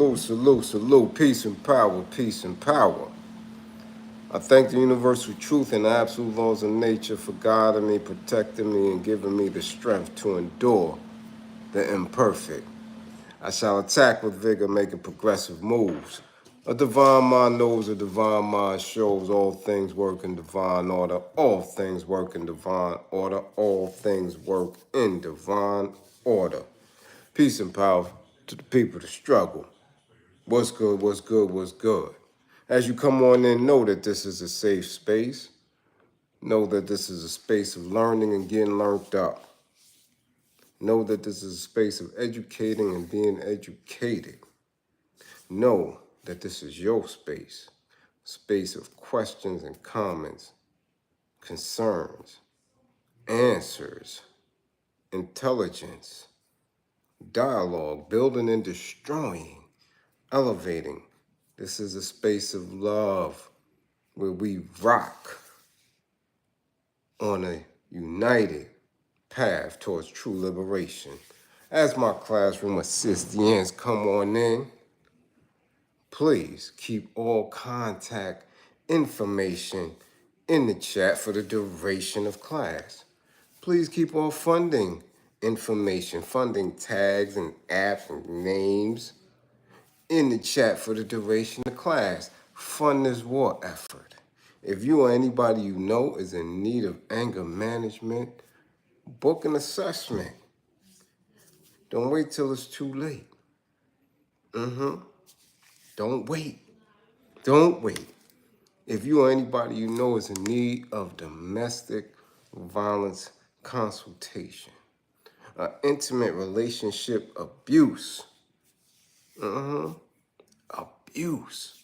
salute, salute, salute. Peace and power, peace and power. I thank the universal truth and the absolute laws of nature for guiding me, protecting me, and giving me the strength to endure the imperfect. I shall attack with vigor, making progressive moves. A divine mind knows, a divine mind shows. All things work in divine order. All things work in divine order. All things work in divine order. Peace and power to the people that struggle. What's good, what's good, what's good? As you come on in, know that this is a safe space. Know that this is a space of learning and getting learned up. Know that this is a space of educating and being educated. Know that this is your space, space of questions and comments, concerns, answers, intelligence, dialogue, building and destroying, elevating. This is a space of love where we rock on a united path towards true liberation. As my classroom assistants come on in, please keep all contact information in the chat for the duration of class. Please keep all funding information, funding tags and apps and names in the chat for the duration of class. Fund this war effort. If you or anybody you know is in need of anger management, book an assessment. Don't wait till it's too late. Don't wait. Don't wait. If you or anybody you know is in need of domestic violence consultation, intimate relationship abuse, abuse,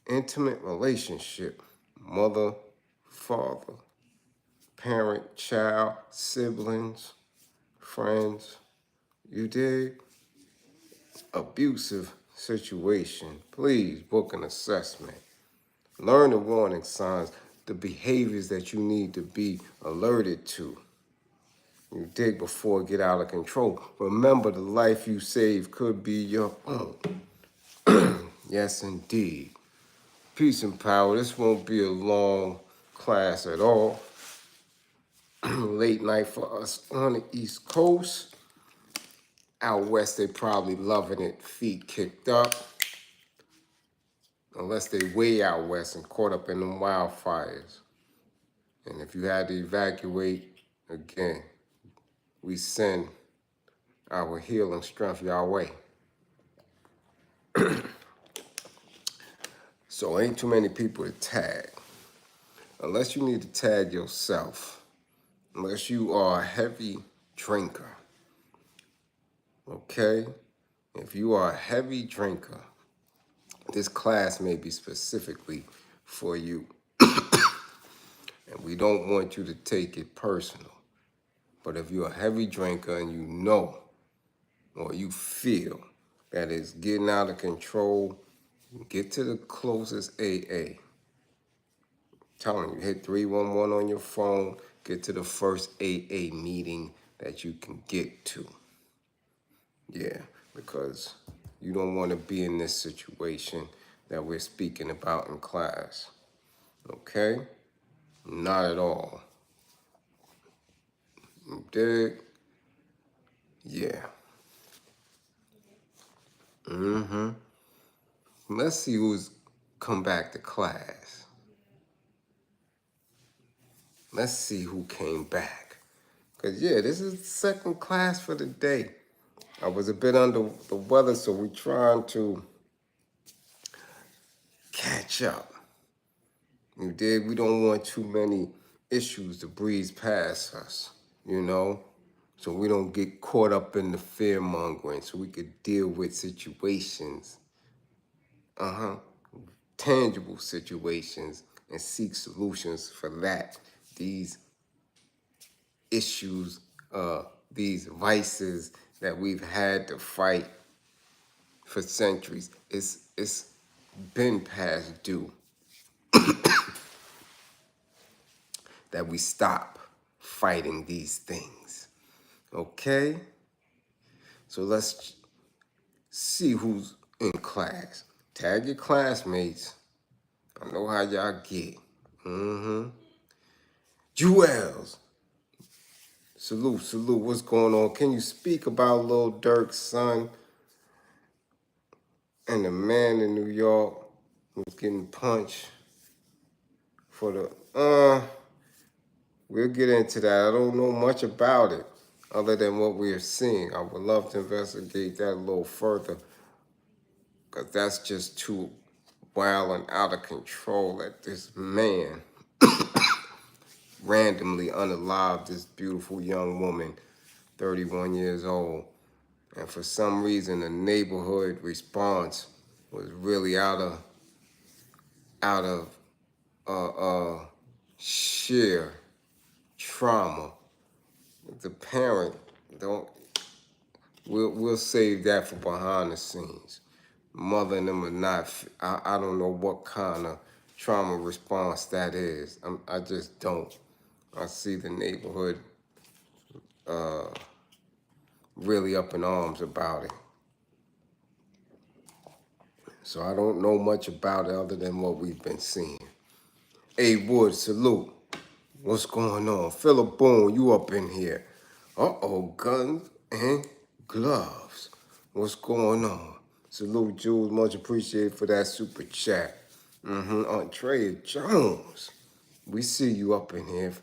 intimate relationship, mother, father, parent, child, siblings, friends, you dig? Abusive situation, please book an assessment. Learn the warning signs, the behaviors that you need to be alerted to. You dig before it get out of control. Remember, the life you save could be your own. Yes, indeed. Peace and power. This won't be a long class at all. Late night for us on the East Coast. Out west, they probably loving it, feet kicked up. Unless they way out west and caught up in them wildfires. And if you had to evacuate, again, we send our healing strength your way. So ain't too many people to tag. Unless you need to tag yourself. Unless you are a heavy drinker. Okay? If you are a heavy drinker, this class may be specifically for you. And we don't want you to take it personal. But if you're a heavy drinker and you know or you feel that it's getting out of control, get to the closest AA. Telling you, hit 311 on your phone, get to the first AA meeting that you can get to. Yeah, because you don't want to be in this situation that we're speaking about in class. Okay? Not at all. You dig? Yeah. Let's see who's come back to class. Let's see who came back. Because, yeah, this is the second class for the day. I was a bit under the weather, so we're trying to catch up. You dig? We don't want too many issues to breeze past us, you know? So we don't get caught up in the fear-mongering, so we could deal with situations, tangible situations, and seek solutions for that. These issues, these vices that we've had to fight for centuries, it's been past due that we stop fighting these things. Okay? So let's see who's in class. Tag your classmates. I know how y'all get. Jewels. Salute, salute. What's going on? Can you speak about Lil Durk's son and the man in New York who was getting punched for the we'll get into that. I don't know much about it other than what we are seeing. I would love to investigate that a little further because that's just too wild and out of control that this man randomly unalived this beautiful young woman, 31 years old. And for some reason, the neighborhood response was really out of sheer trauma. The parent don't. We'll save that for behind the scenes. Mother and them are not. I don't know what kind of trauma response that is. I just don't. I see the neighborhood really up in arms about it. So I don't know much about it other than what we've been seeing. A Wood, salute. What's going on? Philip Boone, you up in here. Uh-oh, guns and gloves. What's going on? Salute, Jules. Much appreciated for that super chat. Andrea Jones. We see you up in here.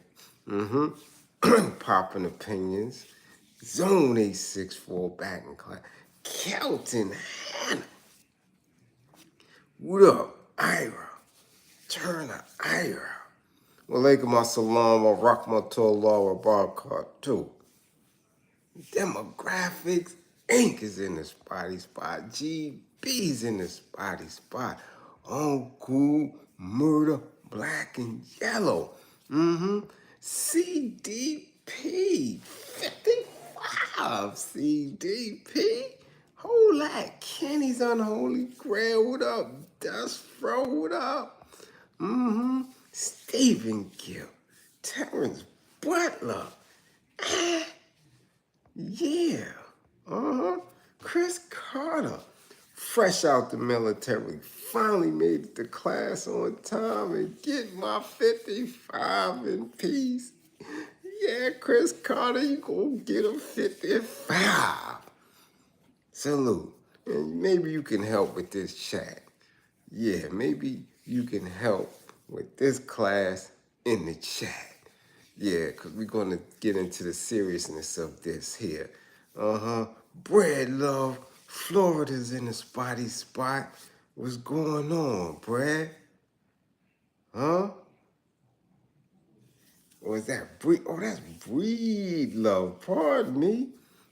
Popping opinions. Zone 864 back in class. Kelton Hannah. What up, Ira? Turner Ira. Walaikum assalam wa rahmatullah wa barakatuh. Demographics Inc. is in the spotty spot. GB's in the spotty spot. Uncle Murder Black and Yellow. CDP 55. CDP. Whole lot. Kenny's Unholy Grail. What up? Dust Fro. What up? Stephen Gill. Terrence Butler. Yeah. Chris Carter. Fresh out the military. Finally made it to class on time and get my 55 in peace. Yeah, Chris Carter, you gonna get a 55. Salute. And maybe you can help with this chat. Yeah, maybe you can help with this class in the chat. Yeah, because we're going to get into the seriousness of this here. Brad Love, Florida's in the spotty spot. What's going on, Brad? Huh? Or is that Breed? Oh, that's Breed Love. Pardon me.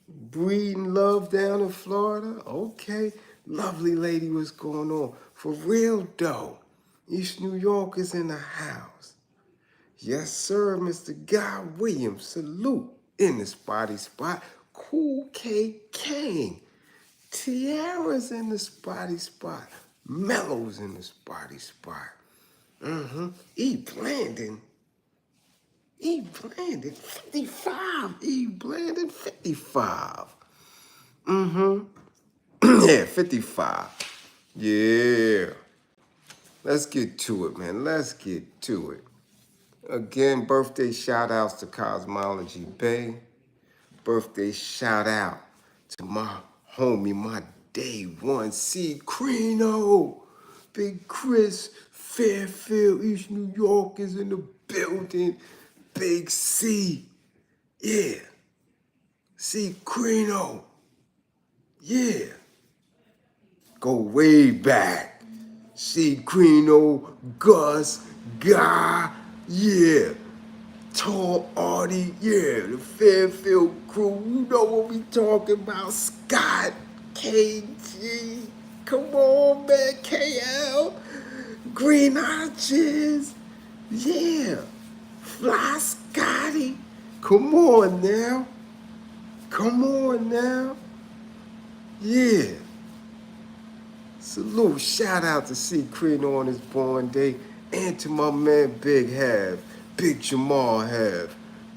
Breeding love down in Florida? Okay. Lovely lady, what's going on? For real, though. East New York is in the house. Yes, sir, Mr. Guy Williams. Salute in the spotty spot. Cool K Kane. Tiara's in the spotty spot. Mellow's in the spotty spot. E. Blandon. E. Blandon, 55. E. Blandon, 55. Yeah, 55. Yeah. Let's get to it, man. Let's get to it. Again, birthday shout outs to Cosmology Bay. Birthday shout out to my homie, my day one, C. Crino. Big Chris, Fairfield, East New York is in the building. Big C. Yeah. C. Crino. Yeah. Go way back. C. Crino, Gus, Guy. Yeah. Tall Artie. Yeah. The Fairfield crew. You know what we talking about. Scott. KG. Come on, man. KL. Green Arches. Yeah. Fly Scotty. Come on now. Come on now. Yeah. Salute. Shout out to C. Crino on his born day. And to my man Big Have. Big Jamal Have.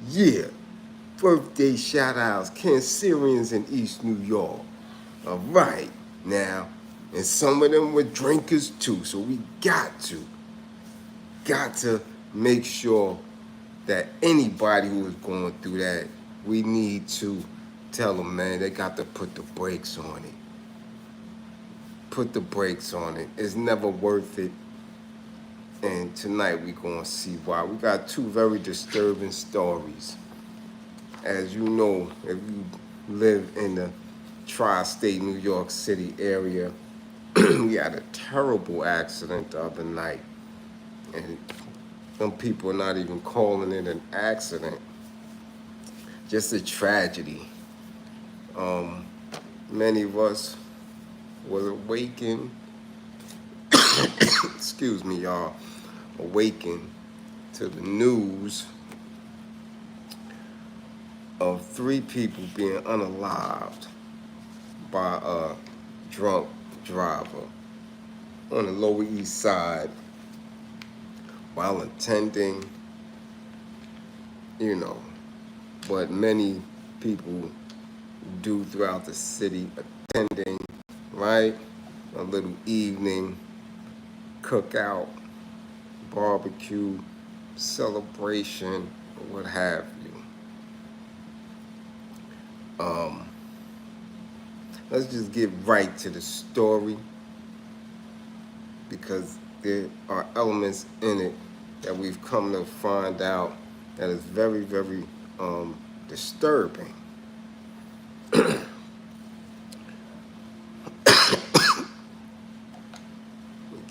Yeah. Birthday shout outs. Cancerians in East New York. All right. Now, And some of them were drinkers too. So we got to make sure that anybody who is going through that, we need to tell them, man, they got to put the brakes on it. Put the brakes on it. It's never worth it. And tonight we're going to see why. We got two very disturbing stories. As you know, if you live in the tri-state New York City area, we had a terrible accident the other night. And some people are not even calling it an accident, just a tragedy. Many of us was awakened, excuse me, y'all, awakened to the news of 3 people being unalived by a drunk driver on the Lower East Side while attending, what many people do throughout the city, attending, right? A little evening cookout, barbecue, celebration, or what have you. Let's just get right to the story, because there are elements in it that we've come to find out that is very, very disturbing. We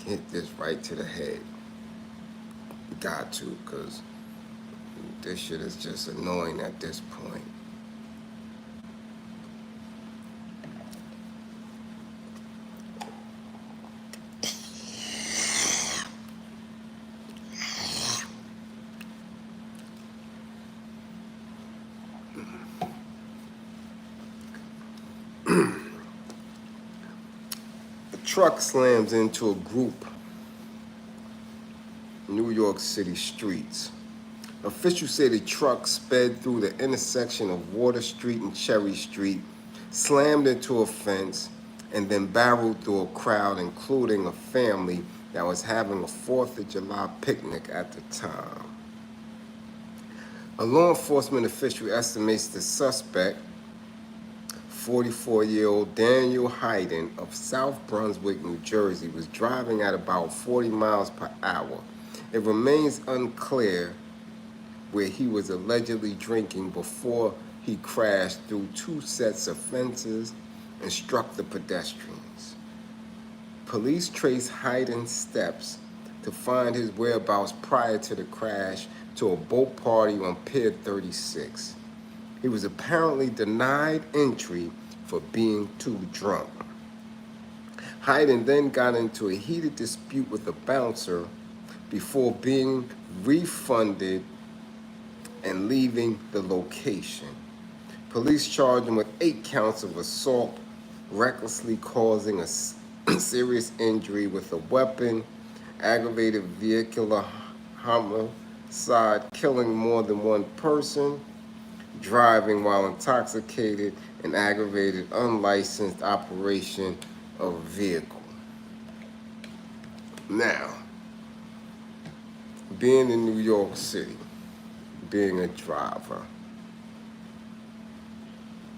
hit this right to the head. We got to, because this shit is just annoying at this point. Truck slams into a group New York City streets. Officials say the truck sped through the intersection of Water Street and Cherry Street, slammed into a fence, and then barreled through a crowd, including a family that was having a 4th of July picnic at the time. A law enforcement official estimates the suspect, 44-year-old Daniel Hayden of South Brunswick, New Jersey, was driving at about 40 miles per hour. It remains unclear where he was allegedly drinking before he crashed through 2 sets of fences and struck the pedestrians. Police traced Hayden's steps to find his whereabouts prior to the crash to a boat party on Pier 36. He was apparently denied entry for being too drunk. Hayden then got into a heated dispute with a bouncer before being refunded and leaving the location. Police charged him with 8 counts of assault, recklessly causing a serious injury with a weapon, aggravated vehicular homicide, killing more than one person, driving while intoxicated, and aggravated unlicensed operation of a vehicle. Now, being in New York City, being a driver,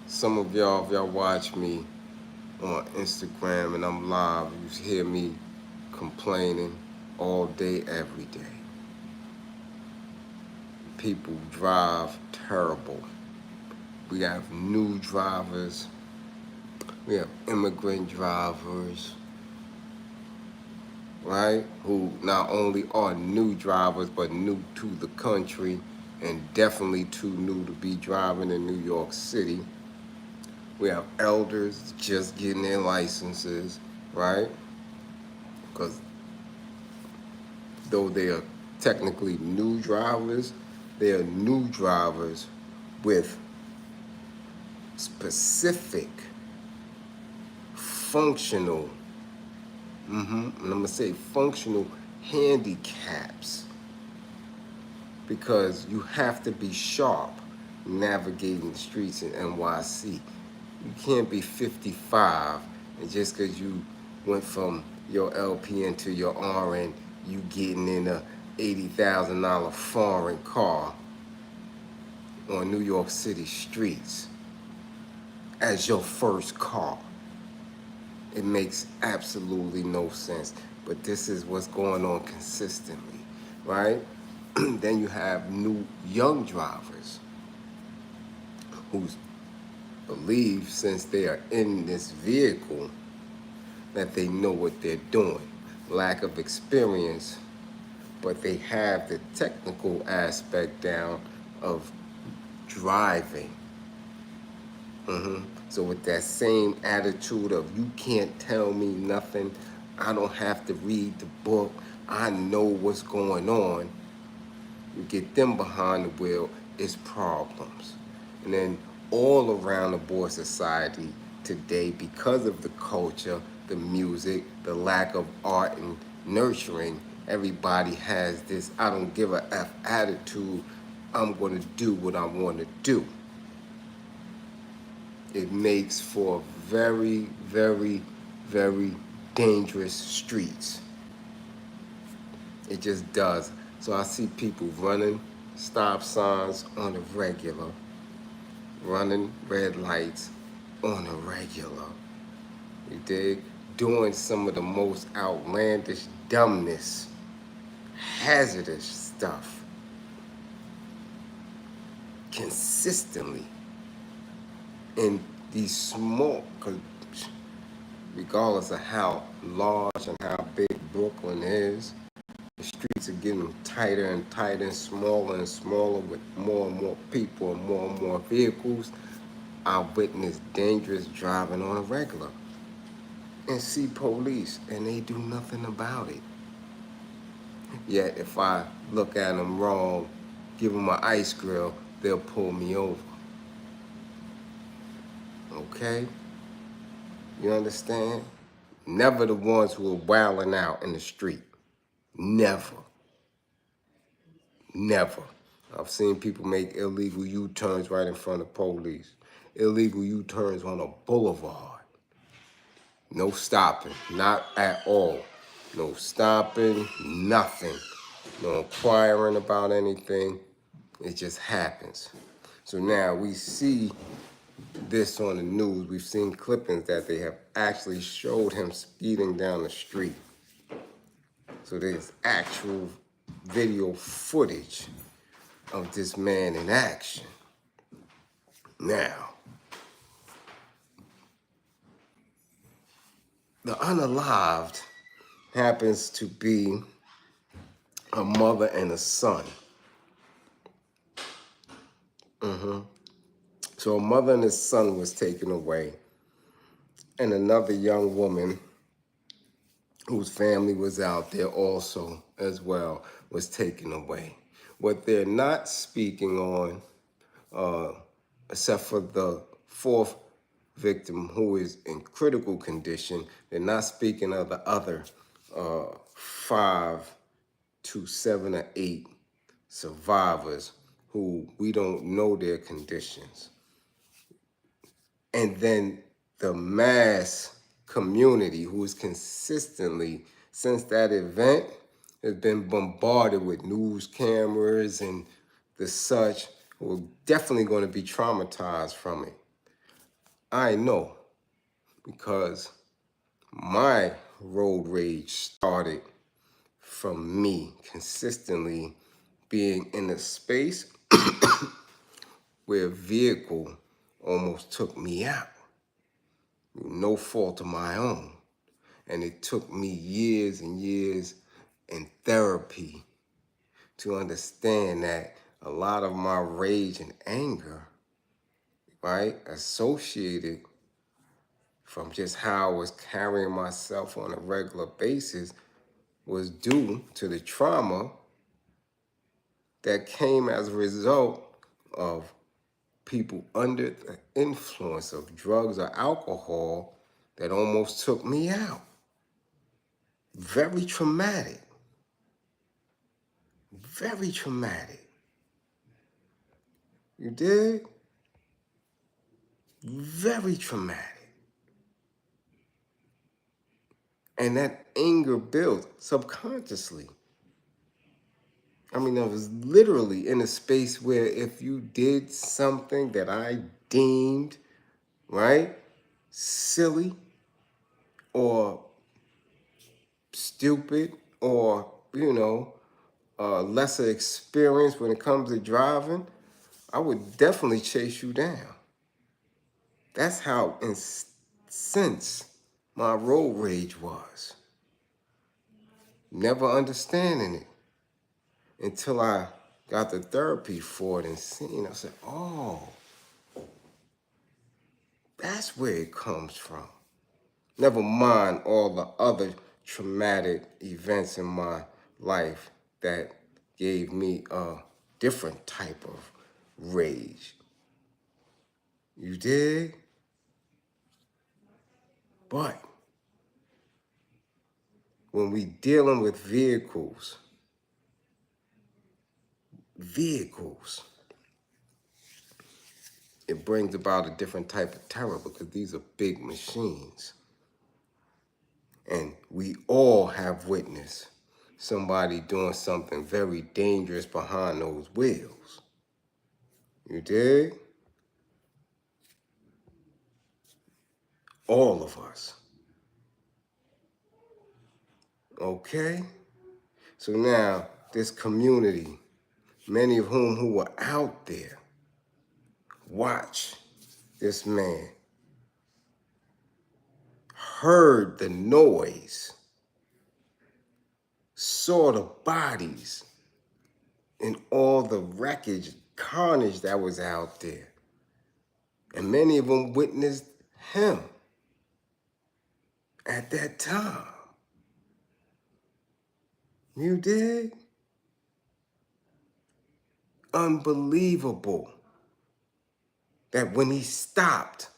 some of y'all, if y'all watch me on Instagram and I'm live, you hear me complaining all day, every day. People drive terrible. We have new drivers. We have immigrant drivers, right? Who not only are new drivers, but new to the country and definitely too new to be driving in New York City. We have elders just getting their licenses, right? Because though they are technically new drivers, they are new drivers with specific functional, and I'm gonna say functional handicaps, because you have to be sharp navigating the streets in NYC. You can't be 55 and just because you went from your LPN to your RN, you getting in a $80,000 foreign car on New York City streets as your first car. It makes absolutely no sense. But this is what's going on consistently, right? Then you have new young drivers who believe since they are in this vehicle that they know what they're doing. Lack of experience, but they have the technical aspect down of driving. So with that same attitude of you can't tell me nothing, I don't have to read the book, I know what's going on, you get them behind the wheel, it's problems. And then all around the board society today, because of the culture, the music, the lack of art and nurturing, everybody has this I don't give a F attitude, I'm gonna do what I wanna do. It makes for very, very, very dangerous streets. It just does. So I see people running stop signs on a regular, running red lights on a regular. You dig? Doing some of the most outlandish dumbness, hazardous stuff consistently in these small, because regardless of how large and how big Brooklyn is, the streets are getting tighter and tighter and smaller with more and more people and more vehicles. I witness dangerous driving on a regular and see police and they do nothing about it. Yet if I look at them wrong, give them an ice grill, they'll pull me over. Okay? You understand? Never the ones who are wilding out in the street. Never. Never. I've seen people make illegal U-turns right in front of police. Illegal U-turns on a boulevard. No stopping, not at all. No stopping, nothing. No inquiring about anything. It just happens. So now we see this on the news. We've seen clippings that they have actually showed him speeding down the street. So there's actual video footage of this man in action. Now, the unalived happens to be a mother and a son. So a mother and his son was taken away, and another young woman whose family was out there also as well was taken away. What they're not speaking on, except for the fourth victim who is in critical condition, they're not speaking of the other 5 to 7 or 8 survivors who we don't know their conditions. And then the mass community who is consistently, since that event, has been bombarded with news cameras and the such, who are definitely going to be traumatized from it. I know, because my road rage started from me consistently being in a space where a vehicle almost took me out. No fault of my own. And it took me years and years in therapy to understand that a lot of my rage and anger, right, associated from just how I was carrying myself on a regular basis, was due to the trauma that came as a result of people under the influence of drugs or alcohol that almost took me out. Very traumatic. Very traumatic. You dig? Very traumatic. And that anger builds subconsciously. I mean, I was literally in a space where if you did something that I deemed, right, silly or stupid or, lesser experience when it comes to driving, I would definitely chase you down. That's how incensed my road rage was. Never understanding it until I got the therapy for it and seen. I said, oh, that's where it comes from. Never mind all the other traumatic events in my life that gave me a different type of rage. You dig? But when we dealing with vehicles, it brings about a different type of terror because these are big machines. And we all have witnessed somebody doing something very dangerous behind those wheels. You dig? All of us. Okay? So now, this community, many of whom who were out there, watch this man, heard the noise, saw the bodies, and all the wreckage, carnage that was out there. And many of them witnessed him at that time. You dig? Unbelievable that when he stopped,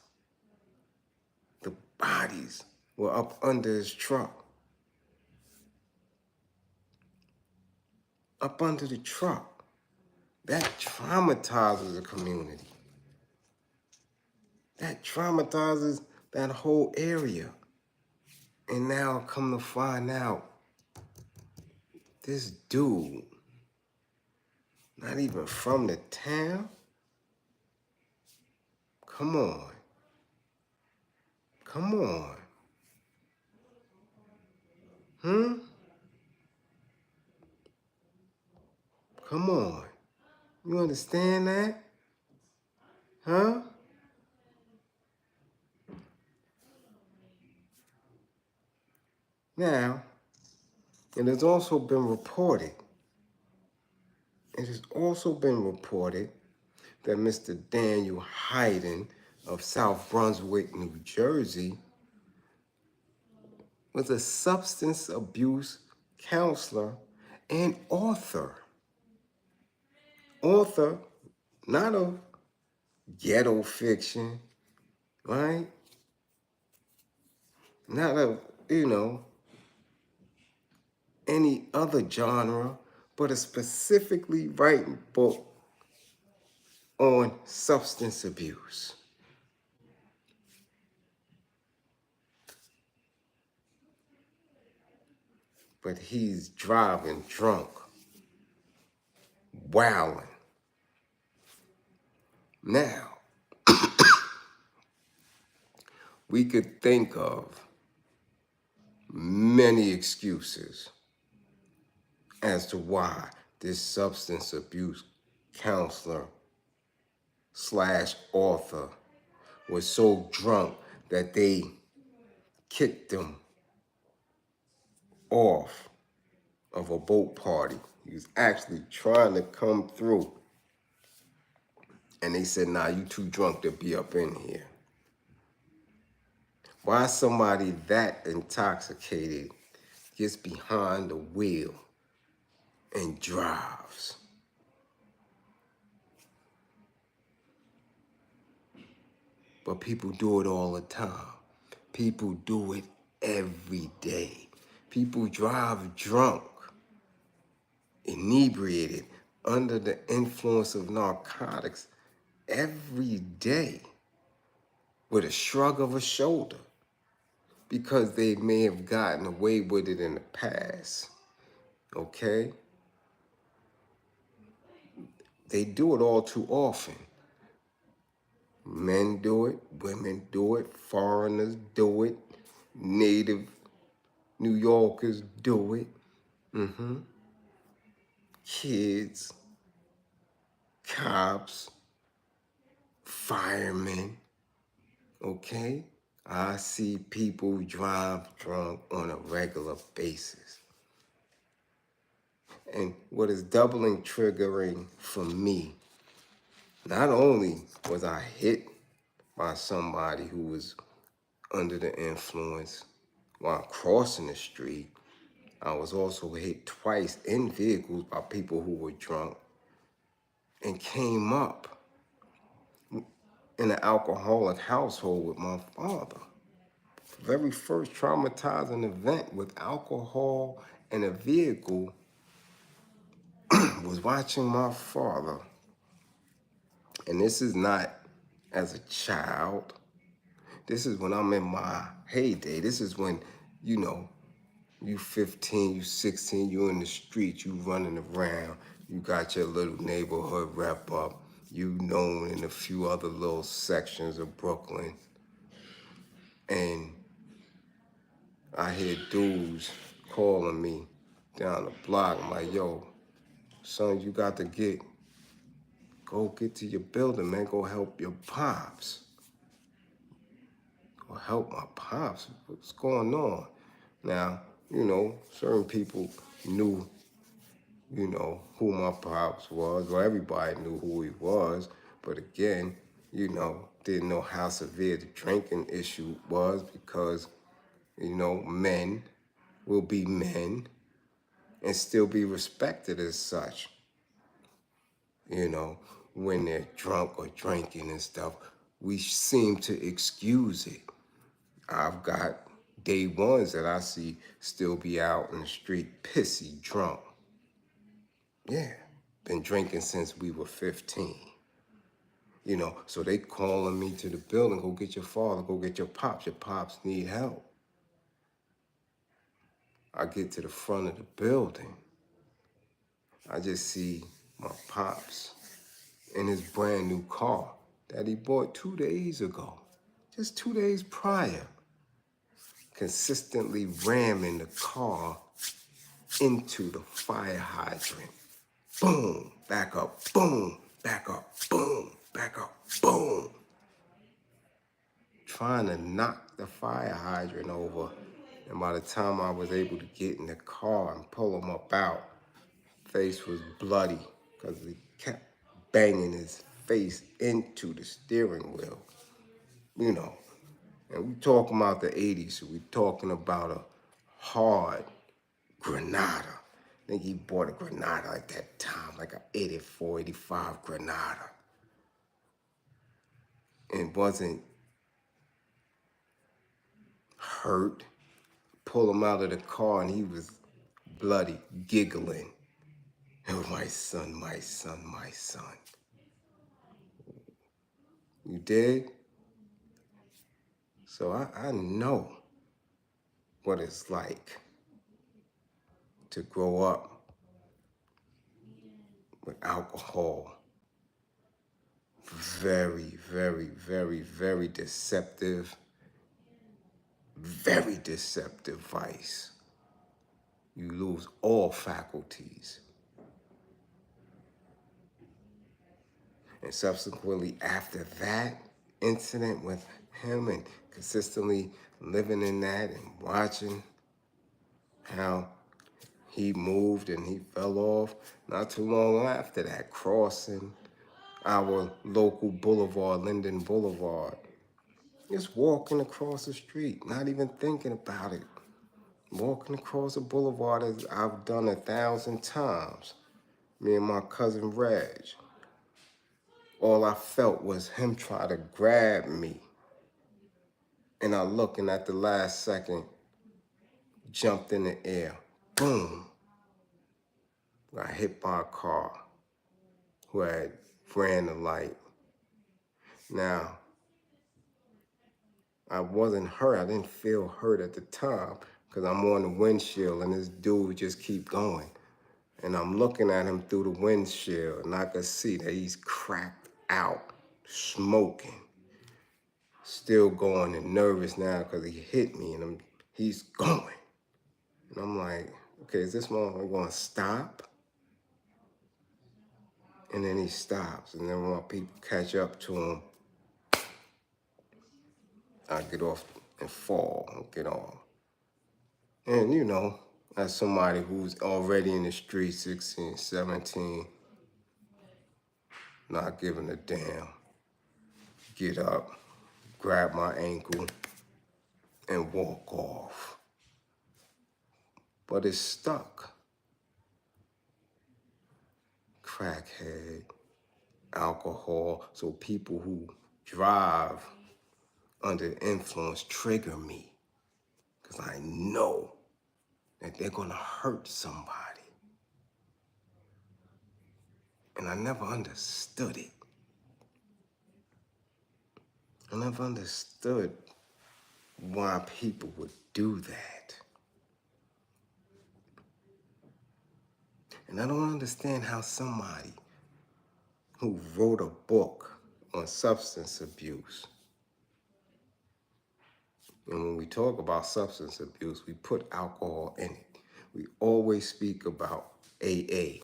the bodies were up under his truck. Up under the truck. That traumatizes the community. That traumatizes that whole area. And now come to find out, this dude, not even from the town? Come on. Come on. Come on. You understand that? Huh? Now, it has also been reported, that Mr. Daniel Hayden of South Brunswick, New Jersey, was a substance abuse counselor and author. Author, not of ghetto fiction, right? Not of, any other genre, but a specifically writing book on substance abuse. But he's driving drunk, wilding. Now, we could think of many excuses as to why this substance abuse counselor / author was so drunk that they kicked him off of a boat party. He was actually trying to come through. And they said, nah, you too drunk to be up in here. Why somebody that intoxicated gets behind the wheel and drives? But people do it all the time. People do it every day. People drive drunk, inebriated, under the influence of narcotics every day with a shrug of a shoulder because they may have gotten away with it in the past, okay? They do it all too often. Men do it, women do it, foreigners do it, native New Yorkers do it, kids, cops, firemen, okay? I see people drive drunk on a regular basis. And what is doubling triggering for me, not only was I hit by somebody who was under the influence while crossing the street, I was also hit twice in vehicles by people who were drunk and came up in an alcoholic household with my father. Very first traumatizing event with alcohol and a vehicle was watching my father. And this is not as a child. This is when I'm in my heyday. This is when, you 15, you 16, you in the street, you running around, you got your little neighborhood rep up, you known in a few other little sections of Brooklyn. And I hear dudes calling me down the block. I'm like, yo, son, you got to go get to your building, man. Go help your pops. Go help my pops. What's going on? Now, certain people knew, who my pops was. Well, everybody knew who he was. But again, didn't know how severe the drinking issue was because, men will be men and still be respected as such. When they're drunk or drinking and stuff, we seem to excuse it. I've got day ones that I see still be out in the street pissy drunk. Yeah, been drinking since we were 15. So they calling me to the building, go get your father, go get your pops need help. I get to the front of the building. I just see my pops in his brand new car that he bought 2 days ago, just 2 days prior, consistently ramming the car into the fire hydrant. Boom, back up, boom, back up, boom, back up, boom. Trying to knock the fire hydrant over. And by the time I was able to get in the car and pull him up out, face was bloody because he kept banging his face into the steering wheel. And we talking about the 80s, so we talking about a hard Granada. I think he bought a Granada at that time, like a 84, 85 Granada. And wasn't hurt. Pull him out of the car and he was bloody, giggling. Oh, my son, my son, my son. You dig? So I know what it's like to grow up with alcohol. Very, very, very, very deceptive vice. You lose all faculties. And subsequently after that incident with him and consistently living in that and watching how he moved and he fell off, not too long after that, crossing our local boulevard, Linden Boulevard, just walking across the street, not even thinking about it. Walking across the boulevard as I've done 1,000 times. Me and my cousin Reg. All I felt was him try to grab me. And I looked and at the last second, jumped in the air. Boom. Got hit by a car who had ran the light. Now, I wasn't hurt. I didn't feel hurt at the time because I'm on the windshield and this dude just keep going. And I'm looking at him through the windshield and I could see that he's cracked out, smoking, still going and nervous now because he hit me and he's going. And I'm like, okay, is this motherfucker going to stop? And then he stops. And then when people catch up to him, I get off and fall and get off. And you know, as somebody who's already in the street, 16, 17, not giving a damn, get up, grab my ankle, and walk off. But it's stuck. Crackhead, alcohol, so people who drive under influence trigger me because I know that they're gonna hurt somebody. And I never understood it. I never understood why people would do that. And I don't understand how somebody who wrote a book on substance abuse, and when we talk about substance abuse, we put alcohol in it. We always speak about AA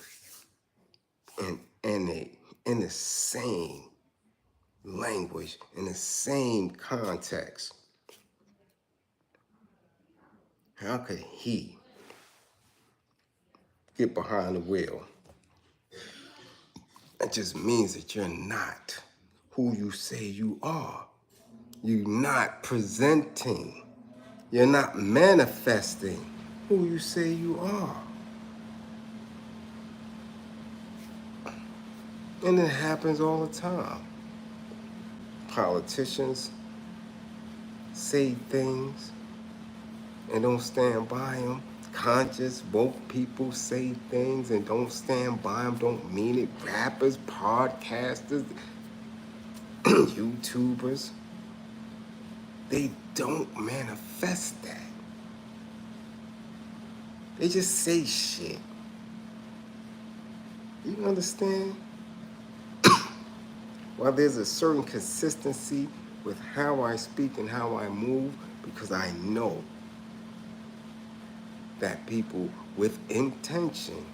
and NA in the same language, in the same context. How could he get behind the wheel? That just means that you're not who you say you are. You're not presenting. You're not manifesting who you say you are. And it happens all the time. Politicians say things and don't stand by them. Conscious, woke people say things and don't stand by them, don't mean it. Rappers, podcasters, YouTubers, they don't manifest that. They just say shit. You understand? While there's a certain consistency with how I speak and how I move, because I know that people with intention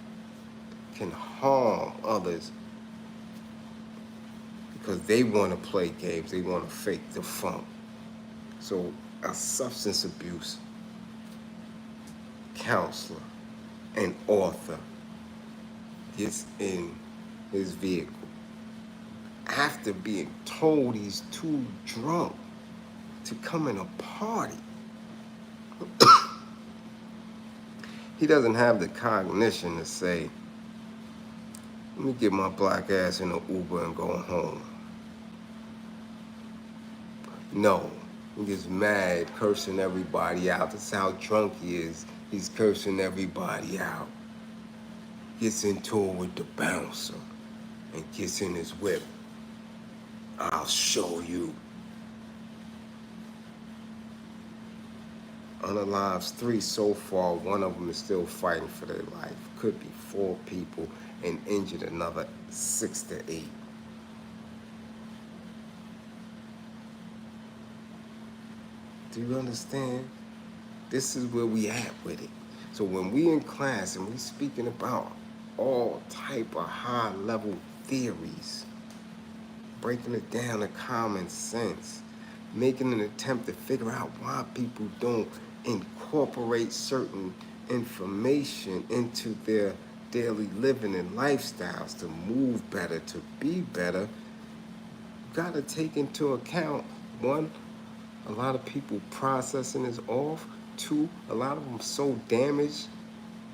can harm others because they want to play games, they want to fake the funk. So a substance abuse counselor and author gets in his vehicle after being told he's too drunk to come in a party. He doesn't have the cognition to say, let me get my black ass in an Uber and go home. No, he gets mad, cursing everybody out. That's how drunk he is. He's cursing everybody out. Gets into it with the bouncer and gets in his whip. I'll show you. Unalives 3 so far, one of them is still fighting for their life. Could be 4 people and injured another 6 to 8. Do you understand? This is where we at with it. So when we in class and we speaking about all type of high level theories, breaking it down to common sense, making an attempt to figure out why people don't incorporate certain information into their daily living and lifestyles to move better, to be better, you gotta take into account, 1, a lot of people processing is off. 2, a lot of them so damaged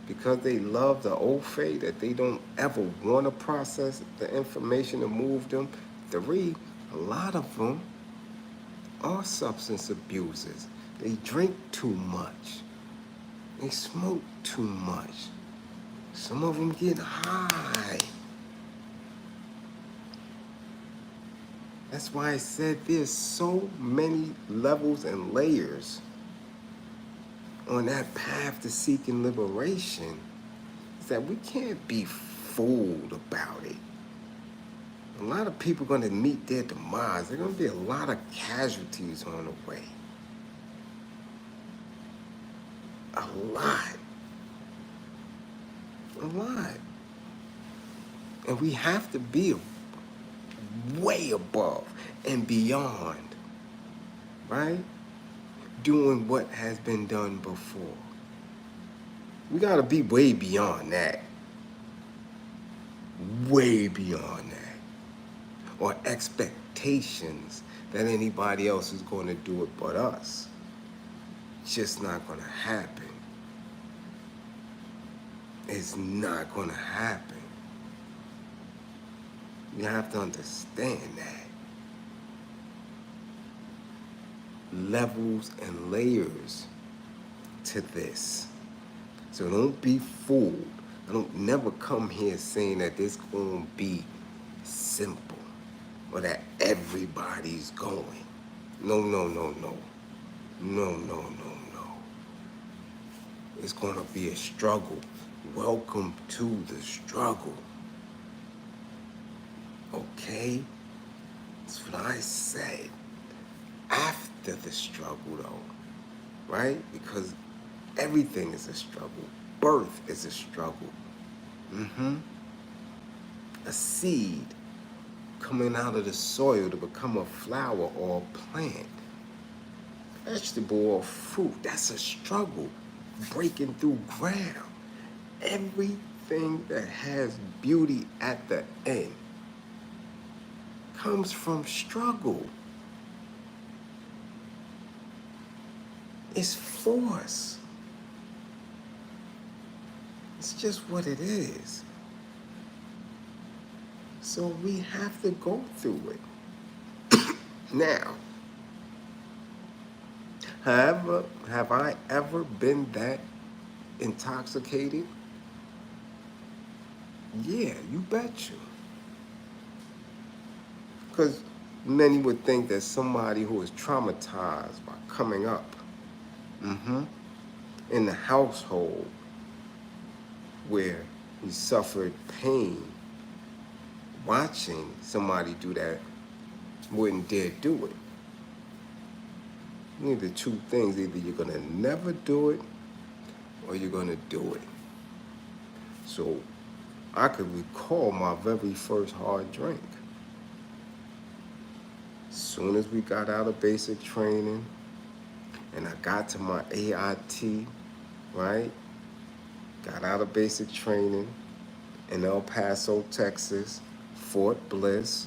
because they love the old faith that they don't ever want to process the information to move them. 3, a lot of them are substance abusers. They drink too much. They smoke too much. Some of them get high. That's why I said there's so many levels and layers on that path to seeking liberation, is that we can't be fooled about it. A lot of people are going to meet their demise. There are going to be a lot of casualties on the way. A lot. A lot. And we have to be way above and beyond, right? Doing what has been done before. We got to be way beyond that. Way beyond that. Or expectations that anybody else is going to do it but us. It's just not going to happen. It's not going to happen. You have to understand that. Levels and layers to this. So don't be fooled. I don't never come here saying that this going to be simple or that everybody's going. No, no, no, no. No, no, no, no. It's going to be a struggle. Welcome to the struggle. Okay? That's what I said. After the struggle, though, right? Because everything is a struggle. Birth is a struggle. A seed coming out of the soil to become a flower or a plant. Vegetable or fruit, that's a struggle. Breaking through ground. Everything that has beauty at the end comes from struggle. It's force. It's just what it is. So we have to go through it. Now, however, have I ever been that intoxicated? Yeah, you bet you. Because many would think that somebody who is traumatized by coming up in the household where he suffered pain watching somebody do that wouldn't dare do it. Either two things, either you're going to never do it or you're going to do it. So I could recall my very first hard drink. As soon as we got out of basic training and I got to my AIT, right? Got out of basic training in El Paso, Texas, Fort Bliz,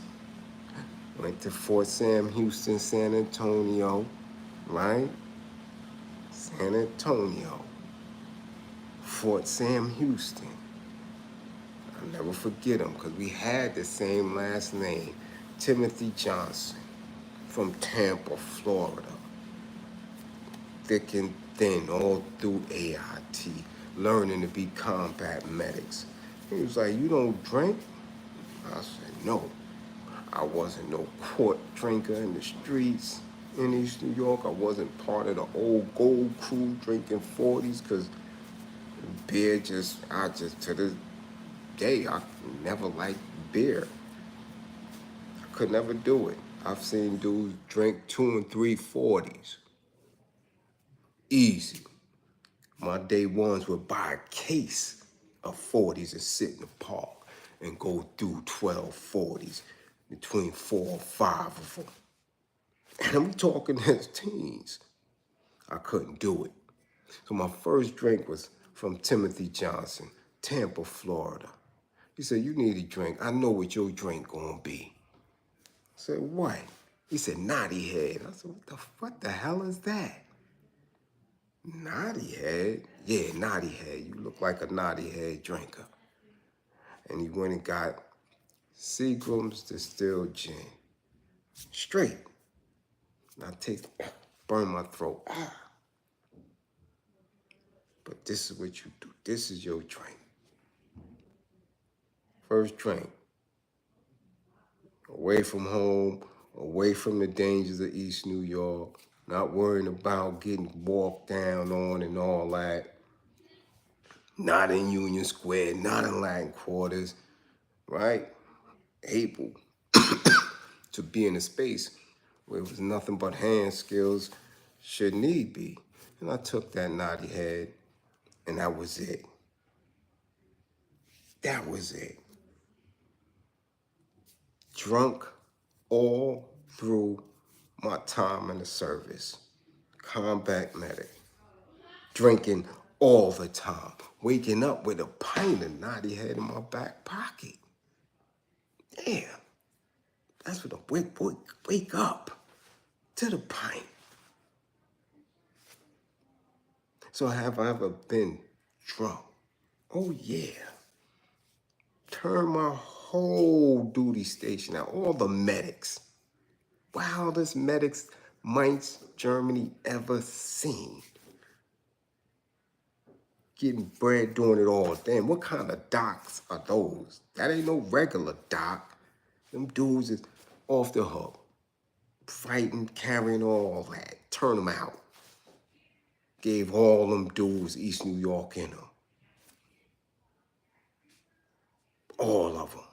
went to Fort Sam Houston, San Antonio, right? San Antonio, Fort Sam Houston. I'll never forget him because we had the same last name, Timothy Johnson from Tampa, Florida. Thick and thin, all through AIT, learning to be combat medics. He was like, you don't drink? I said, no. I wasn't no quart drinker in the streets in East New York. I wasn't part of the old gold crew drinking 40s because beer to this day, I never liked beer. I could never do it. I've seen dudes drink 2 and 3 40s. Easy. My day ones would buy a case of 40s and sit in the park and go through 12 40s, between 4 or 5 of them. And I'm talking as teens. I couldn't do it. So my first drink was from Timothy Johnson, Tampa, Florida. He said, you need a drink. I know what your drink gonna be. I said, what? He said, Naughty Head. I said, what the hell is that? Naughty Head? Yeah, Naughty Head. You look like a Naughty Head drinker. And he went and got Seagram's distilled gin. Straight. And I burn my throat. But this is what you do. This is your drink. First drink. Away from home, away from the dangers of East New York, not worrying about getting walked down on and all that, not in Union Square, not in Latin Quarters, right? Able to be in a space where it was nothing but hand skills should need be. And I took that naughty head, and that was it. That was it. Drunk all through my time in the service. Combat medic. Drinking all the time. Waking up with a pint of naughty head in my back pocket. Damn. That's what a wake up to the pint. So have I ever been drunk? Oh yeah. Turn my whole duty station out. All the medics. Wildest medics Mainz, Germany ever seen. Getting bread doing it all. Damn, what kind of docs are those? That ain't no regular doc. Them dudes is off the hook. Fighting, carrying all that. Turn them out. Gave all them dudes East New York in them. All of them.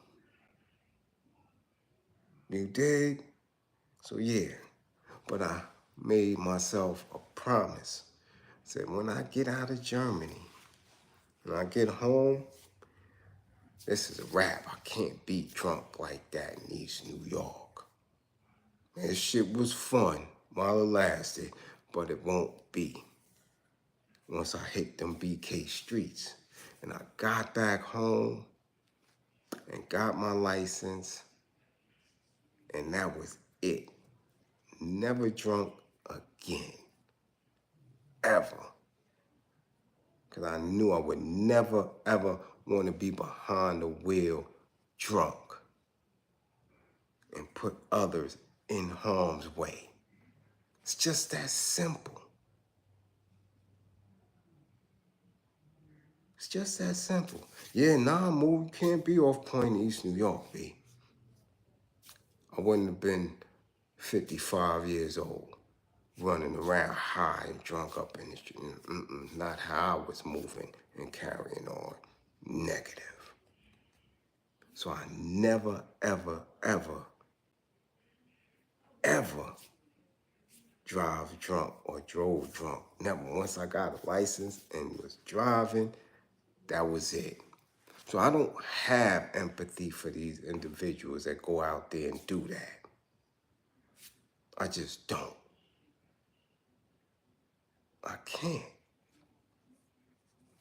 You dig? So yeah, but I made myself a promise. Said when I get out of Germany, when I get home, this is a wrap. I can't be drunk like that in East New York. This shit was fun while it lasted, but it won't be once I hit them BK streets. And I got back home and got my license, and that was it. Never drunk again. Ever. Because I knew I would never, ever want to be behind the wheel drunk and put others in harm's way. It's just that simple. It's just that simple. Yeah, nah, move. You can't be off point in East New York, B. I wouldn't have been 55 years old, running around high and drunk up in the street. Not how I was moving and carrying on. Negative. So I never, ever, ever, ever drive drunk or drove drunk. Never. Once I got a license and was driving, that was it. So I don't have empathy for these individuals that go out there and do that. I just don't. I can't.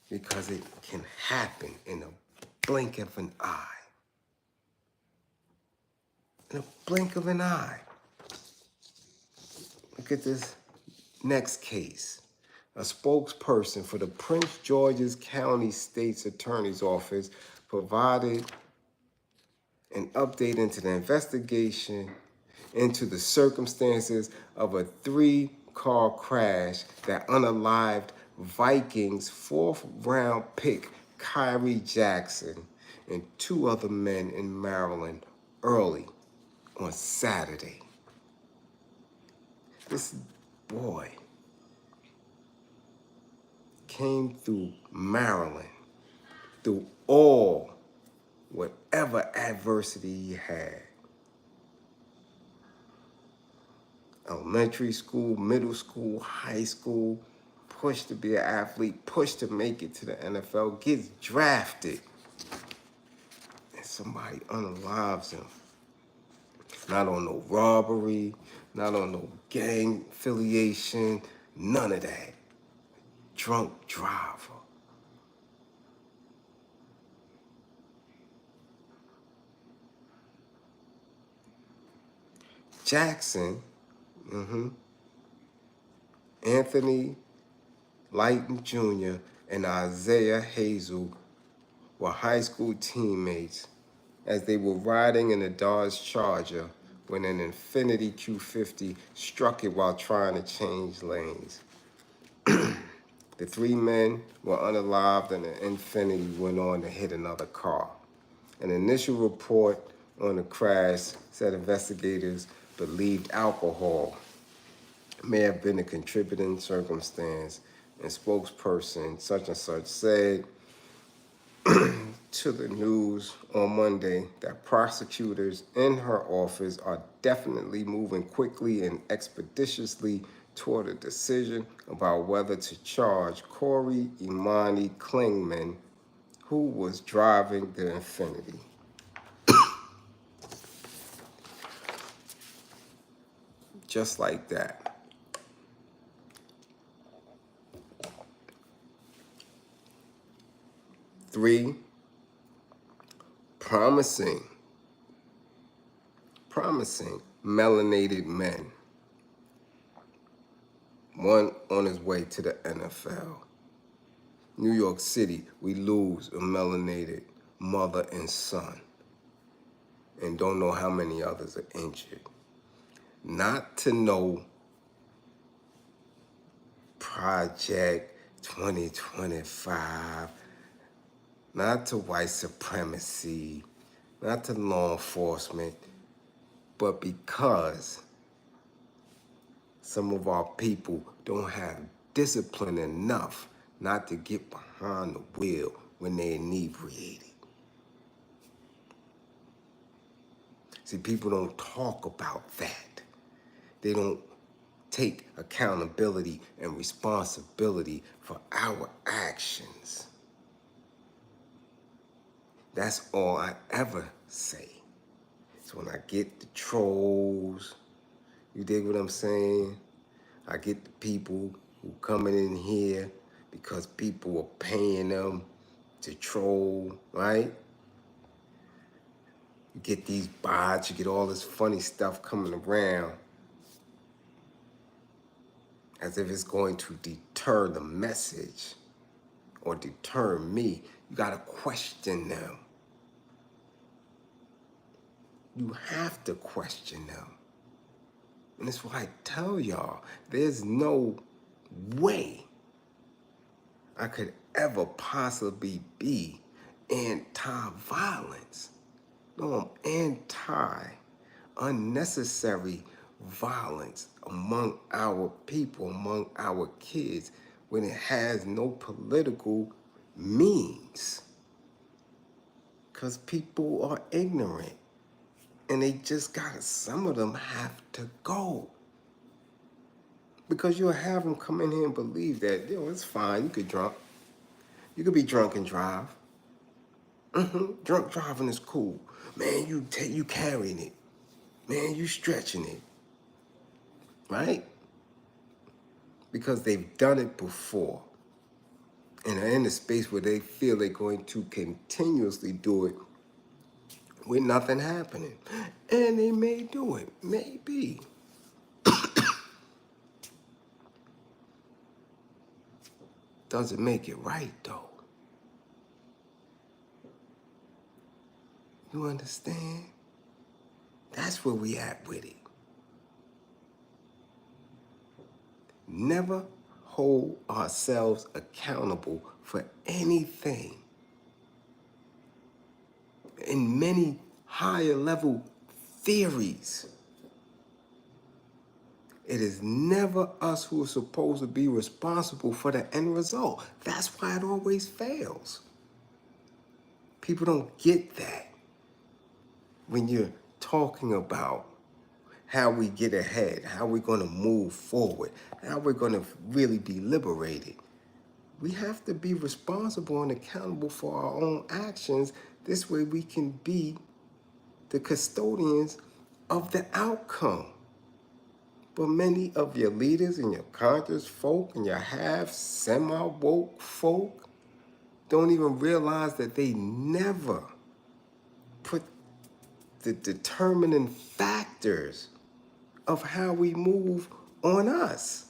Because it can happen in a blink of an eye. In a blink of an eye. Look at this next case. A spokesperson for the Prince George's County State's Attorney's Office provided an update into the investigation into the circumstances of a 3-car crash that unalived Vikings 4th-round pick Karim Jackson and 2 other men in Maryland early on Saturday. This boy came through Maryland, through whatever adversity he had. Elementary school, middle school, high school, pushed to be an athlete, pushed to make it to the NFL, gets drafted, and somebody unalives him. Not on no robbery, not on no gang affiliation, none of that. Drunk driver. Jackson, Anthony Lighton Jr. and Isaiah Hazel were high school teammates as they were riding in a Dodge Charger when an Infiniti Q50 struck it while trying to change lanes. The 3 men were unalived and the Infiniti went on to hit another car. An initial report on the crash said investigators believed alcohol may have been a contributing circumstance, and spokesperson such and such said to the news on Monday that prosecutors in her office are definitely moving quickly and expeditiously toward a decision about whether to charge Corey Imani Klingman, who was driving the Infiniti. Just like that. Three promising melanated men. One on his way to the NFL. New York City, we lose a melanated mother and son, and don't know how many others are injured. Not to know Project 2025, not to white supremacy, not to law enforcement, but because some of our people don't have discipline enough not to get behind the wheel when they're inebriated. See, people don't talk about that. They don't take accountability and responsibility for our actions. That's all I ever say. So when I get the trolls, you dig what I'm saying? I get the people who coming in here because people are paying them to troll, right? You get these bots, you get all this funny stuff coming around as if it's going to deter the message or deter me. You gotta question them. You have to question them. And that's why I tell y'all, there's no way I could ever possibly be anti-violence. No, I'm anti-unnecessary violence among our people, among our kids, when it has no political means. Because people are ignorant. And they just gotta, some of them have to go. Because you'll have them come in here and believe that, it's fine, you could drunk. You could be drunk and drive. Drunk driving is cool. Man, you carrying it. Man, you stretching it. Right? Because they've done it before. And are in a space where they feel they're going to continuously do it with nothing happening. And they may do it. Maybe. Doesn't make it right, though. You understand? That's where we at with it. Never hold ourselves accountable for anything. In many higher level theories, it is never us who are supposed to be responsible for the end result. That's why it always fails. People don't get that when you're talking about how we get ahead, how we're going to move forward, how we're going to really be liberated. We have to be responsible and accountable for our own actions. This way we can be the custodians of the outcome. But many of your leaders and your conscious folk and your half semi-woke folk don't even realize that they never put the determining factors of how we move on us.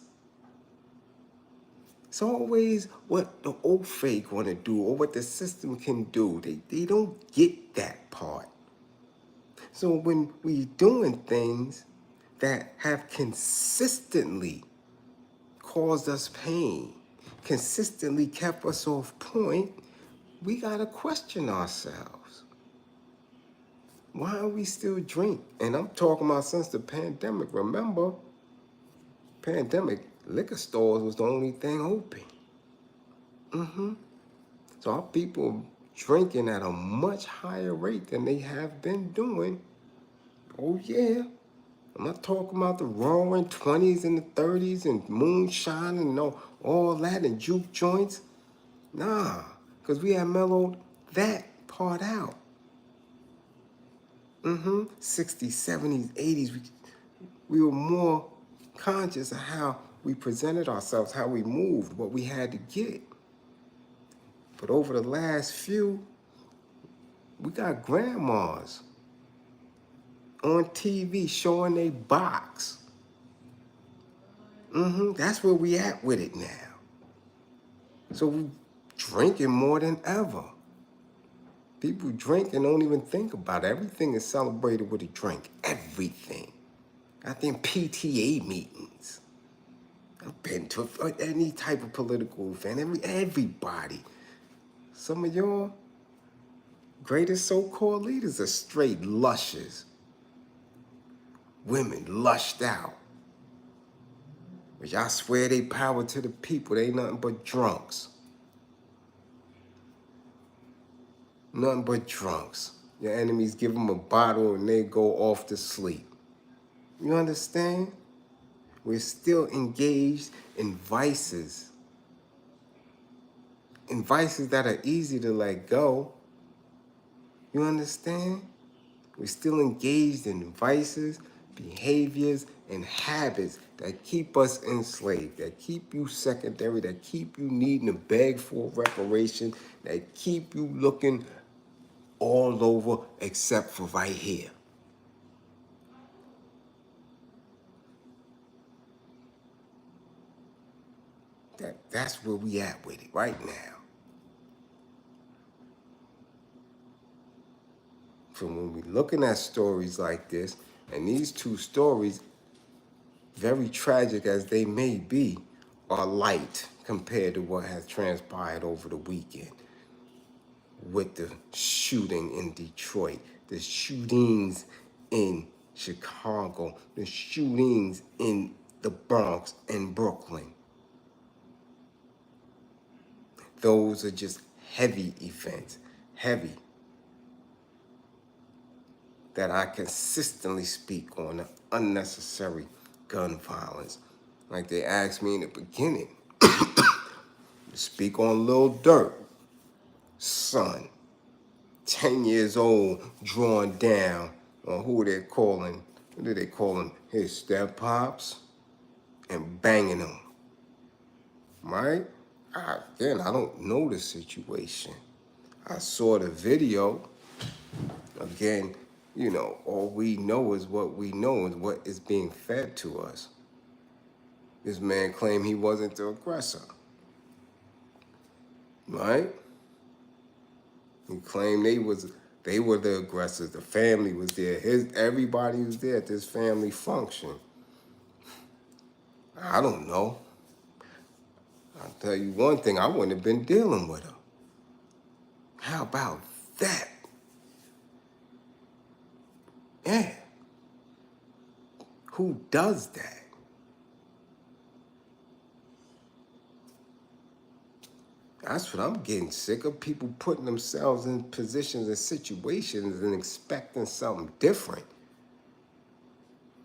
It's always what the old fake want to do or what the system can do. They don't get that part. So when we're doing things that have consistently caused us pain, consistently kept us off point, we got to question ourselves. Why are we still drink? And I'm talking about since the pandemic. Remember, pandemic, liquor stores was the only thing open. So our people drinking at a much higher rate than they have been doing. Oh yeah. I'm not talking about the roaring 20s and the 30s and moonshine and all that and juke joints. Nah, because we had mellowed that part out. 60s, 70s, 80s, we were more conscious of how we presented ourselves, how we moved, what we had to get. But over the last few, we got grandmas on TV showing they box. That's where we at with it now. So we drinking more than ever. People drink and don't even think about it. Everything is celebrated with a drink. Everything. I think PTA meetings. I've been to any type of political event. Everybody. Some of your greatest so-called leaders are straight lushers. Women lushed out. But y'all swear they power to the people. They ain't nothing but drunks. Nothing but drunks. Your enemies give them a bottle and they go off to sleep. You understand? We're still engaged in vices. In vices that are easy to let go. You understand? We're still engaged in vices, behaviors, and habits that keep us enslaved, that keep you secondary, that keep you needing to beg for reparation, that keep you looking all over except for right here. That's where we at with it right now. So when we're looking at stories like this, and these two stories, very tragic as they may be, are light compared to what has transpired over the weekend with the shooting in Detroit, the shootings in Chicago, the shootings in the Bronx and Brooklyn. Those are just heavy events, heavy, that I consistently speak on the unnecessary gun violence. Like they asked me in the beginning, to speak on Lil Durk, son, 10 years old, drawn down on what do they call him? His step pops, and banging him, right? Again, I don't know the situation. I saw the video. Again, all we know is what we know is what is being fed to us. This man claimed he wasn't the aggressor, right? He claimed they were the aggressors. The family was there. Everybody was there at this family function. I don't know. I'll tell you one thing, I wouldn't have been dealing with her. How about that? Yeah. Who does that? That's what I'm getting sick of. People putting themselves in positions and situations and expecting something different.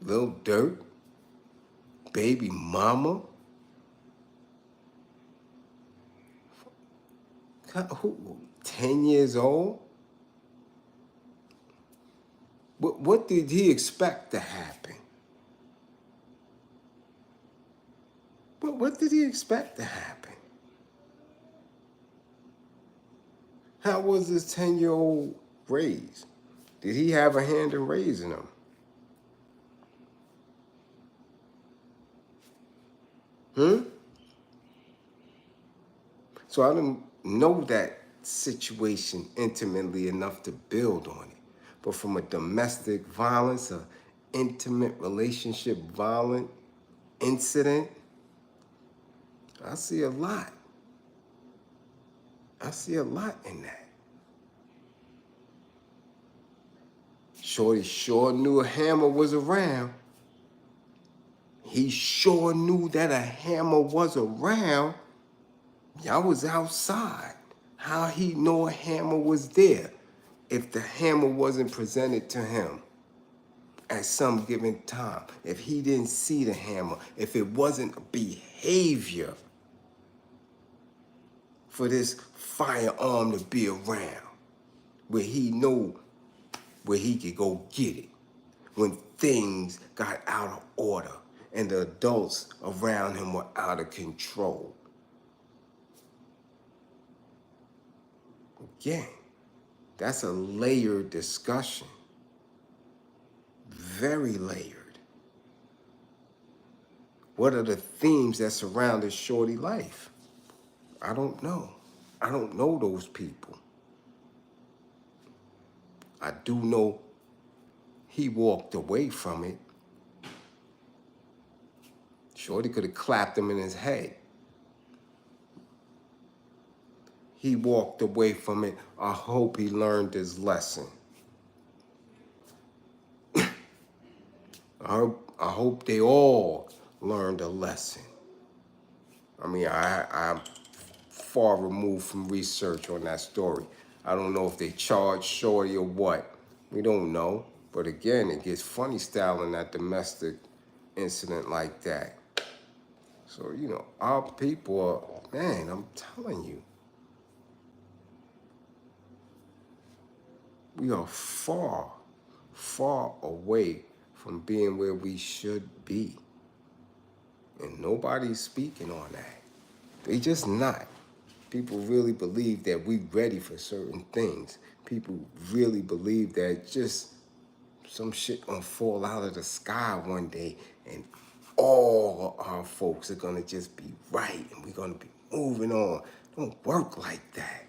Lil Durk, baby mama. Who? 10 years old? What did he expect to happen? What did he expect to happen? How was this 10-year-old raised? Did he have a hand in raising him? So I didn't know that situation intimately enough to build on it. But from a domestic violence, an intimate relationship violent incident, I see a lot. I see a lot in that. Shorty sure knew a hammer was around. He sure knew that a hammer was around. Y'all was outside. How he know a hammer was there if the hammer wasn't presented to him at some given time? If he didn't see the hammer, if it wasn't a behavior for this firearm to be around, where he know where he could go get it when things got out of order and the adults around him were out of control. Again, that's a layered discussion. Very layered. What are the themes that surrounded Shorty life? I don't know. I don't know those people. I do know he walked away from it. Shorty could have clapped him in his head. He walked away from it. I hope he learned his lesson. I hope they all learned a lesson. I mean, I'm far removed from research on that story. I don't know if they charged Shorty or what. We don't know. But again, it gets funny style in that domestic incident like that. So, you know, our people are, man, I'm telling you, we are far, far away from being where we should be. And nobody's speaking on that. They just not. People really believe that we ready for certain things. People really believe that just some shit gonna fall out of the sky one day and all our folks are gonna just be right and we're gonna be moving on. Don't work like that.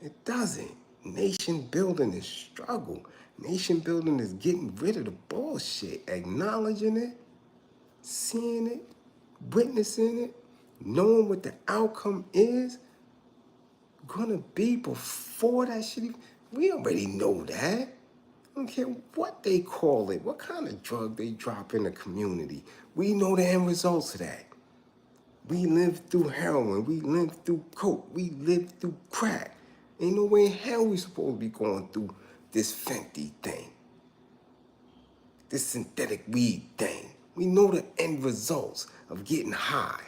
It doesn't. Nation building is struggle. Nation building is getting rid of the bullshit, acknowledging it, seeing it, witnessing it, knowing what the outcome is gonna be before that shit even, we already know that. I don't care what they call it, what kind of drug they drop in the community. We know the end results of that. We lived through heroin, we lived through coke, we lived through crack. Ain't no way in hell we supposed to be going through this Fenty thing, this synthetic weed thing. We know the end results of getting high.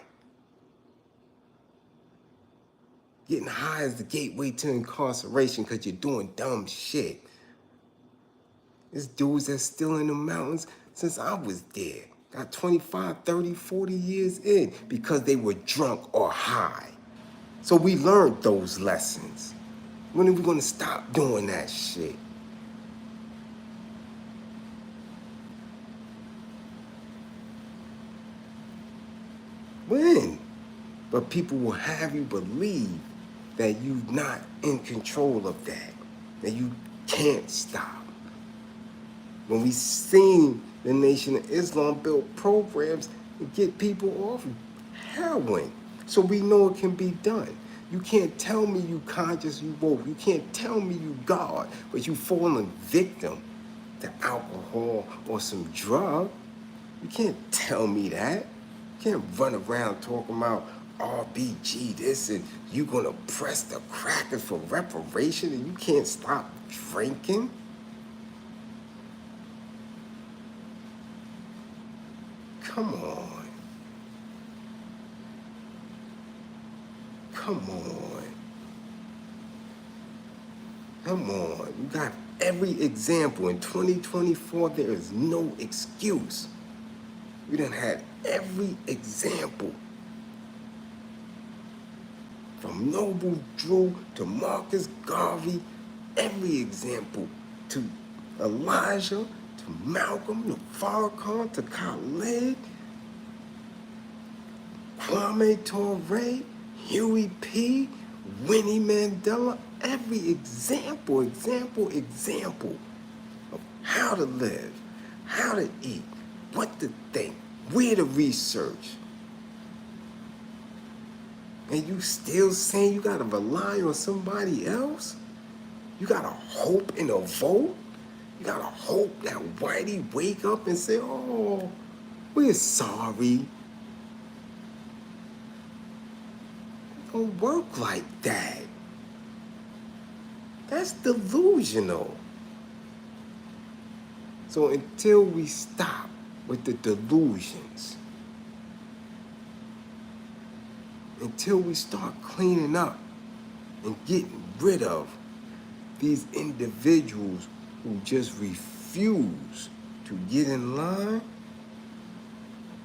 Getting high is the gateway to incarceration because you're doing dumb shit. There's dudes that's still in the mountains since I was there. Got 25, 30, 40 years in because they were drunk or high. So we learned those lessons. When are we gonna stop doing that shit? When? But people will have you believe that you're not in control of that you can't stop. When we seen the Nation of Islam build programs to get people off heroin, so we know it can be done. You can't tell me you conscious, you woke. You can't tell me you God, but you falling victim to alcohol or some drug. You can't tell me that. You can't run around talking about RBG this and you gonna press the crackers for reparation and you can't stop drinking. Come on. Come on. Come on. You got every example. In 2024, there is no excuse. We done had every example. From Noble Drew to Marcus Garvey, every example to Elijah, to Malcolm, to Farrakhan, to Khaled, Kwame Ture, Huey P., Winnie Mandela, every example of how to live, how to eat, what to think, where to research. And you still saying you gotta rely on somebody else? You gotta hope in a vote? You gotta hope that Whitey wake up and say, oh, we're sorry. It don't work like that. That's delusional. So until we stop with the delusions, until we start cleaning up and getting rid of these individuals who just refuse to get in line,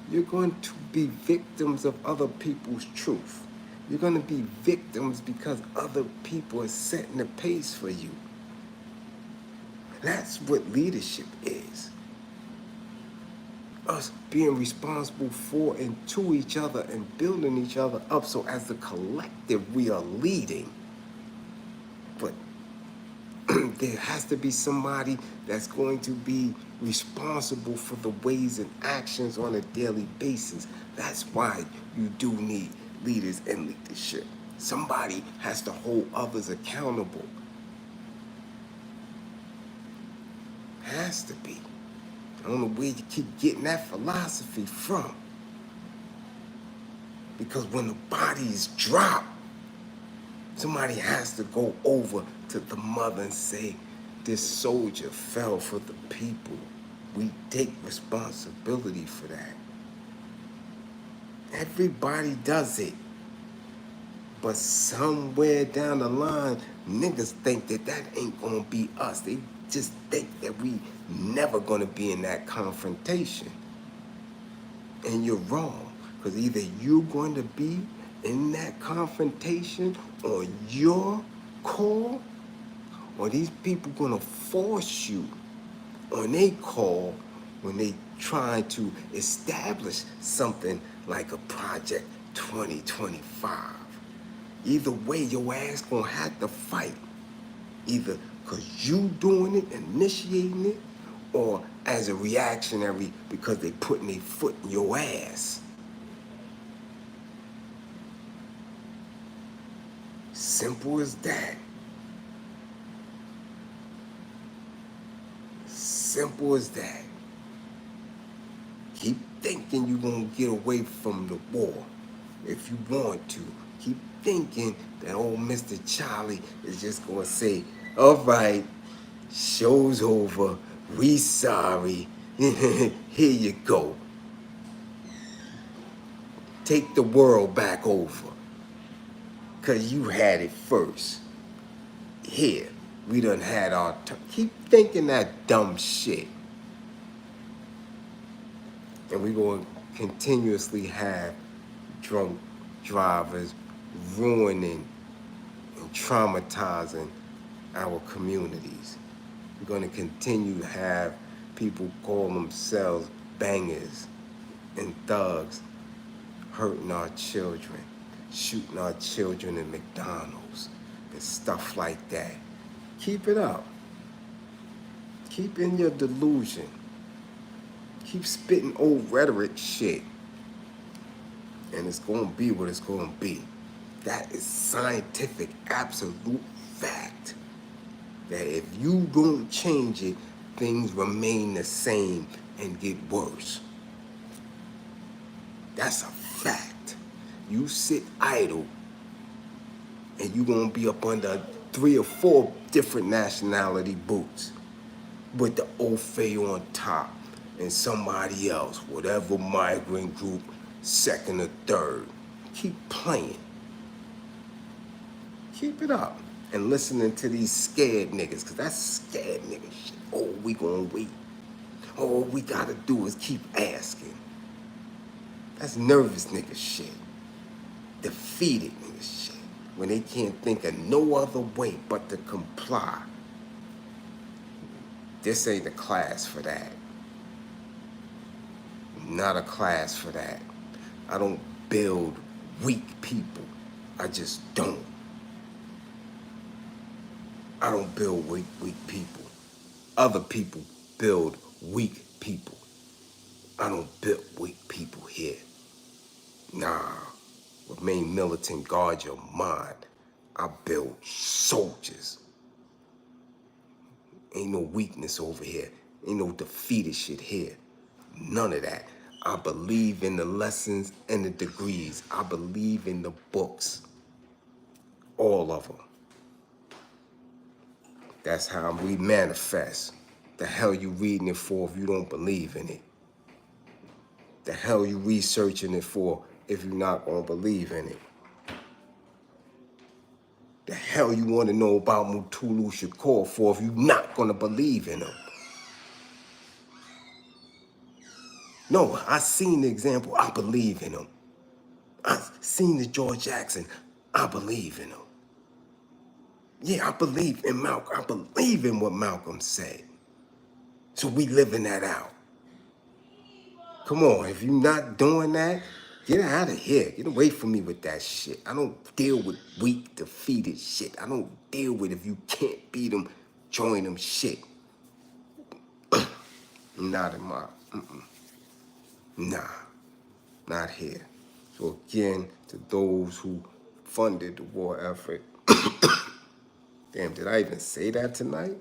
you're going to be victims of other people's truth. You're going to be victims because other people are setting the pace for you. That's what leadership is. Us being responsible for and to each other and building each other up, so as a collective we are leading. But there has to be somebody that's going to be responsible for the ways and actions on a daily basis. That's why you do need leaders and leadership. Somebody has to hold others accountable. Has to be. I don't know where you keep getting that philosophy from. Because when the bodies drop, somebody has to go over to the mother and say, this soldier fell for the people. We take responsibility for that. Everybody does it. But somewhere down the line, niggas think that that ain't gonna be us. They just think that we never gonna be in that confrontation. And you're wrong, because either you're going to be in that confrontation on your call, or these people gonna force you on a call when they trying to establish something like a Project 2025. Either way, your ass gonna have to fight. Either because you doing it, initiating it, or as a reactionary because they putting their foot in your ass. Simple as that. Simple as that. Keep thinking you're gonna get away from the war if you want to. Keep thinking that old Mr. Charlie is just gonna say, all right, show's over, we sorry, here you go. Take the world back over, cause you had it first. Here, we done had our turn. Keep thinking that dumb shit. And we gonna continuously have drunk drivers ruining and traumatizing our communities. We're going to continue to have people call themselves bangers and thugs hurting our children, shooting our children in McDonald's and stuff like that. Keep it up. Keep in your delusion. Keep spitting old rhetoric shit. And it's going to be what it's going to be. That is scientific, absolute fact. That if you don't change it, things remain the same and get worse. That's a fact. You sit idle and you're going to be up under 3 or 4 different nationality boots with the Ofe on top and somebody else, whatever migrant group, second or third. Keep playing. Keep it up. And listening to these scared niggas, because that's scared nigga shit. Oh, we gonna wait. All we gotta do is keep asking. That's nervous nigga shit. Defeated nigga shit. When they can't think of no other way but to comply. This ain't a class for that. Not a class for that. I don't build weak people. I just don't. I don't build weak people. Other people build weak people. I don't build weak people here. Nah. Remain militant, guard your mind. I build soldiers. Ain't no weakness over here. Ain't no defeated shit here. None of that. I believe in the lessons and the degrees. I believe in the books. All of them. That's how we manifest. The hell you reading it for if you don't believe in it? The hell you researching it for if you're not gonna believe in it? The hell you want to know about Mutulu Shakur for if you're not gonna believe in him? No, I seen the example. I believe in him. I seen the George Jackson. I believe in him. Yeah, I believe in Malcolm. I believe in what Malcolm said. So we living that out. Come on, if you're not doing that, get out of here. Get away from me with that shit. I don't deal with weak, defeated shit. I don't deal with if you can't beat them, join them shit. Not in my, nah, not here. So again, to those who funded the war effort, damn, did I even say that tonight?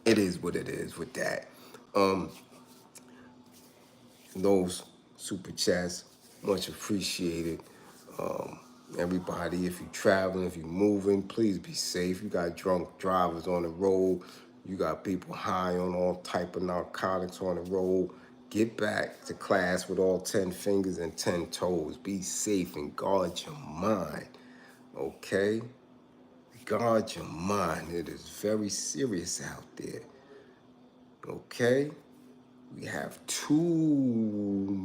It is what it is with that. Those super chats, much appreciated. Everybody, if you're traveling, if you're moving, please be safe. You got drunk drivers on the road. You got people high on all type of narcotics on the road. Get back to class with all 10 fingers and 10 toes. Be safe and guard your mind, okay? Guard your mind. It is very serious out there, okay? We have too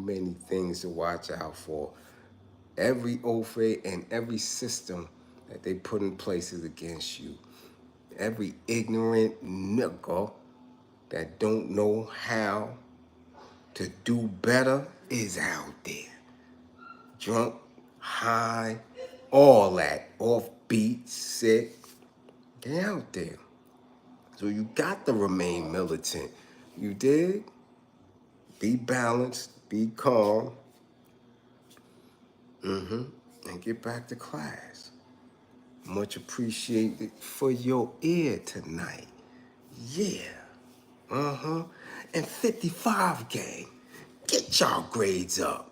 many things to watch out for. Every oath and every system that they put in place is against you. Every ignorant nigga that don't know how to do better is out there. Drunk, high, all that, offbeat, sick, they out there. So you got to remain militant. You did? Be balanced, be calm, and get back to class. Much appreciated for your ear tonight. Yeah. And 55 gang, get y'all grades up.